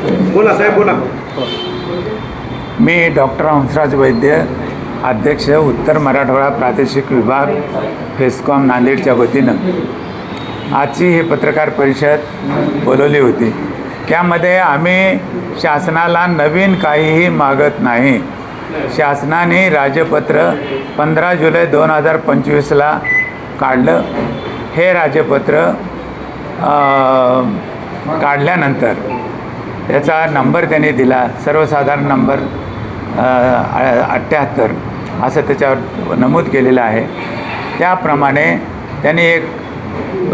बोला साहेब बोला. मी डॉक्टर हंसराज वैद्य, अध्यक्ष उत्तर मराठवाडा प्रादेशिक विभाग फेस्कॉम नांदेडच्या वतीनं आजची ही पत्रकार परिषद बोलवली होती. त्यामध्ये आम्ही शासनाला नवीन काहीही मागत नाही. शासनाने राजपत्र 15 जुलै 2025ला काढलं. हे राजपत्र काढल्यानंतर त्याचा नंबर त्यांनी दिला, सर्वसाधारण नंबर 78 असं त्याच्यावर नमूद केलेलं आहे. त्याप्रमाणे त्यांनी एक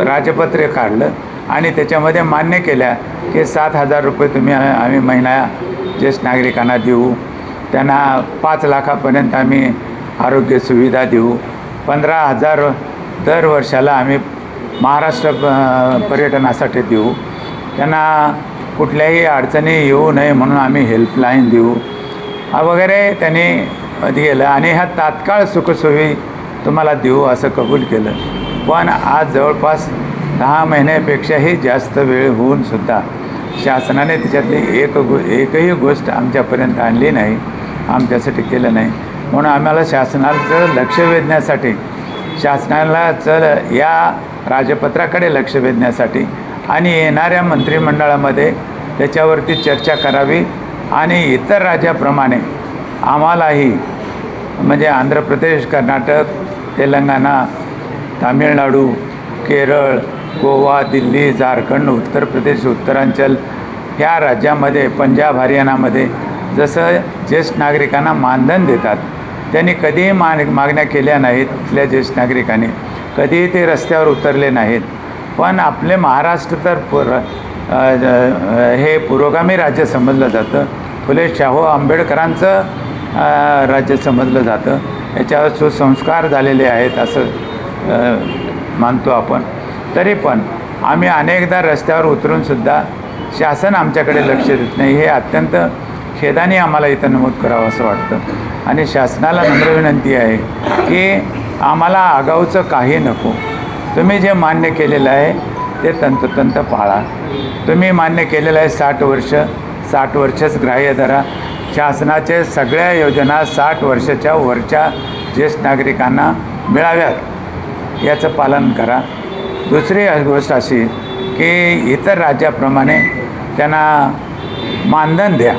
राजपत्र काढलं आणि त्याच्यामध्ये मान्य केल्या की 7,000 रुपये आम्ही महिना ज्येष्ठ नागरिकांना देऊ, त्यांना 5 लाखापर्यंत आम्ही आरोग्य सुविधा देऊ, 15,000 दर वर्षाला आम्ही महाराष्ट्र पर्यटनासाठी देऊ, त्यांना कुठल्याही अडचणी येऊ नये म्हणून आम्ही हेल्पलाईन देऊ वगैरे त्यांनी दिलं आणि ह्या तात्काळ सुखसोयी तुम्हाला देऊ असं कबूल केलं. पण आज जवळपास 10 महिन्यापेक्षाही जास्त वेळ होऊनसुद्धा शासनाने त्याच्यातली एकही गोष्ट आमच्यापर्यंत आणली नाही, आमच्यासाठी केलं नाही. म्हणून आम्हाला शासनाचं लक्ष वेधण्यासाठी, शासनाला या राजपत्राकडे लक्ष वेधण्यासाठी आणि येणाऱ्या मंत्रिमंडळामध्ये त्याच्यावरती चर्चा करावी आणि इतर राज्याप्रमाणे आम्हालाही म्हणजे आंध्र प्रदेश, कर्नाटक, तेलंगणा, तामिळनाडू, केरळ, गोवा, दिल्ली, झारखंड, उत्तर प्रदेश, उत्तरांचल ह्या राज्यामध्ये, पंजाब, हरियाणामध्ये जसं ज्येष्ठ नागरिकांना मानधन देतात, त्यांनी कधीही मागण्या केल्या नाहीत. इथल्या ज्येष्ठ नागरिकांनी कधीही ते रस्त्यावर उतरले नाहीत. पण आपले महाराष्ट्र तर हे पुरोगामी राज्य समजलं जातं, फुले शाहू आंबेडकरांचं राज्य समजलं जातं. याच्यावर सुसंस्कार झालेले आहेत असं मानतो आपण. तरी पण आम्ही अनेकदा रस्त्यावर उतरूनसुद्धा शासन आमच्याकडे लक्ष देत नाही. हे अत्यंत खेदाने आम्हाला इथं नमूद करावं असं वाटतं. आणि शासनाला नम्र विनंती आहे की आम्हाला आगाऊचं काही नको. तुम्ही जे मान्य केलेलं आहे ते तंतोतंत पाळा. तुम्ही मान्य केलेलं आहे 60 वर्षच ग्राह्य धरा. शासनाचे सगळ्या योजना 60 वर्षाच्या वरच्या ज्येष्ठ नागरिकांना मिळाव्यात याचं पालन करा. दुसरी गोष्ट अशी की इतर राज्याप्रमाणे त्यांना मानधन द्या.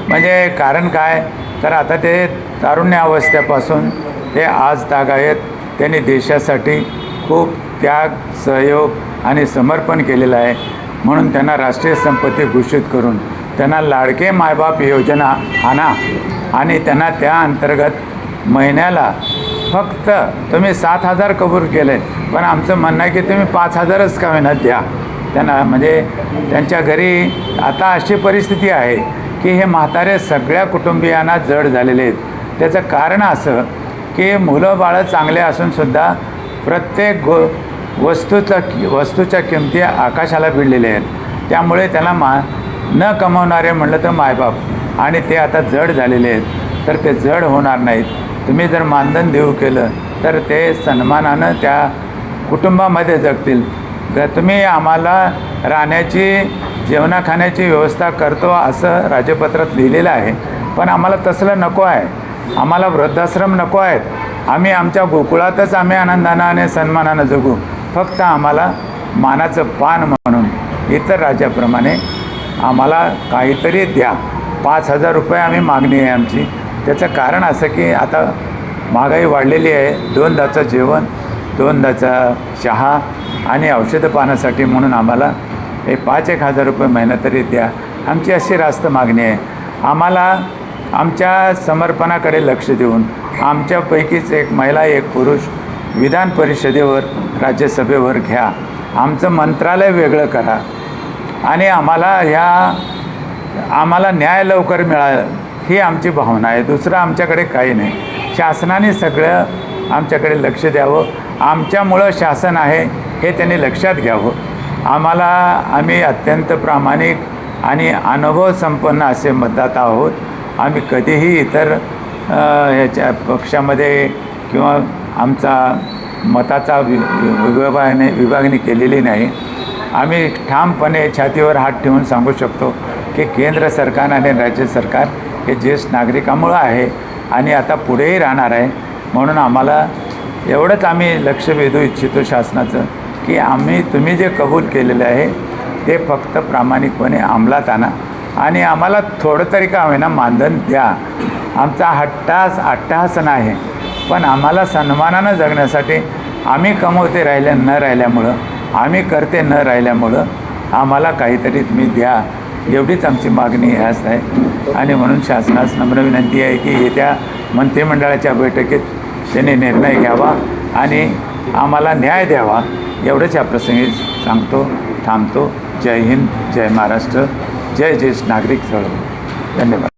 म्हणजे कारण काय तर आता ते तारुण्यावस्थेपासून ते आज तागायत त्यांनी देशासाठी खूप त्याग, सहयोग आणि समर्पण केलेलं आहे. म्हणून त्यांना राष्ट्रीय संपत्ती घोषित करून त्यांना लाडके मायबाप योजना आणा आणि त्यांना त्या अंतर्गत महिन्याला फक्त तुम्ही 7,000 कबूल केले, पण आमचं म्हणणं आहे की तुम्ही 5,000च का होईना द्या त्यांना. म्हणजे त्यांच्या घरी आता अशी परिस्थिती आहे की हे म्हातारे सगळ्या कुटुंबियांना जड झालेले आहेत. त्याचं कारण असं की मुलं बाळं चांगले असूनसुद्धा प्रत्येक वस्तूच्या किमती आकाशाला भिडलेल्या आहेत. त्यामुळे त्याला न कमावणारे म्हटलं तर मायबाप आणि ते आता जड झालेले आहेत. तर ते जड होणार नाहीत. तुम्ही जर मानधन देऊ केलं तर ते सन्मानानं त्या कुटुंबामध्ये जगतील. तुम्ही आम्हाला राहण्याची, जेवणा खाण्याची व्यवस्था करतो असं राजपत्रात लिहिलेलं आहे, पण आम्हाला तसलं नको आहे. आम्हाला वृद्धाश्रम नको आहेत. आम्ही आमच्या गोकुळातच आम्ही आनंदानं आणि सन्मानानं जगू. फक्त आम्हाला मानाचं पान म्हणून इतर राज्याप्रमाणे आम्हाला काहीतरी द्या. 5,000 रुपये आम्ही मागणी आहे आमची. त्याचं कारण असं की आता महागाई वाढलेली आहे. 2दाचं जेवण, 2दाचा चहा आणि औषधं पाण्यासाठी म्हणून आम्हाला हे 5,000 रुपये महिना तरी द्या. आमची अशी रास्त मागणी आहे. आम्हाला आमच्या समर्पणाकडे लक्ष देऊन आमच्यापैकीच एक महिला, एक पुरुष विधान परिषदेवर, राज्यसभेवर घ्या. आमचं मंत्रालय वेगळं करा आणि आम्हाला न्याय लवकर मिळालं ही आमची भावना आहे. दुसरं आमच्याकडे काही नाही. शासनाने सगळं आमच्याकडे लक्ष द्यावं. आमच्यामुळं शासन आहे हे त्यांनी लक्षात घ्यावं. आम्ही अत्यंत प्रामाणिक आणि अनुभव संपन्न असे मतदाता आहोत. आम्ही कधीही इतर ह्याच्या पक्षामध्ये किंवा आमचा मताचा विभागणी केलेली नाही. आम्ही ठामपणे छातीवर हात ठेवून सांगू शकतो की केंद्र सरकार आणि राज्य सरकार हे ज्येष्ठ नागरिकामुळं आहे आणि आता पुढेही राहणार आहे. म्हणून आम्हाला एवढंच आम्ही लक्ष वेधू इच्छितो शासनाचं की तुम्ही जे कबूल केलेलं आहे ते फक्त प्रामाणिकपणे अंमलात आणा आणि आम्हाला थोडं तरी का होईना मानधन द्या. आमचा अट्टहास नाही, पण आम्हाला सन्मानानं जगण्यासाठी आम्ही कमवते न राहिल्यामुळं, आम्ही करते न राहिल्यामुळं आम्हाला काहीतरी तुम्ही द्या, एवढीच आमची मागणी ह्याच आहे. आणि म्हणून शासनास नम्र विनंती आहे की येत्या मंत्रिमंडळाच्या बैठकीत त्यांनी निर्णय घ्यावा आणि आम्हाला न्याय द्यावा. एवढंच या प्रसंगी सांगतो, थांबतो. जय हिंद, जय महाराष्ट्र, जय ज्येष्ठ नागरिक चळवळ. धन्यवाद.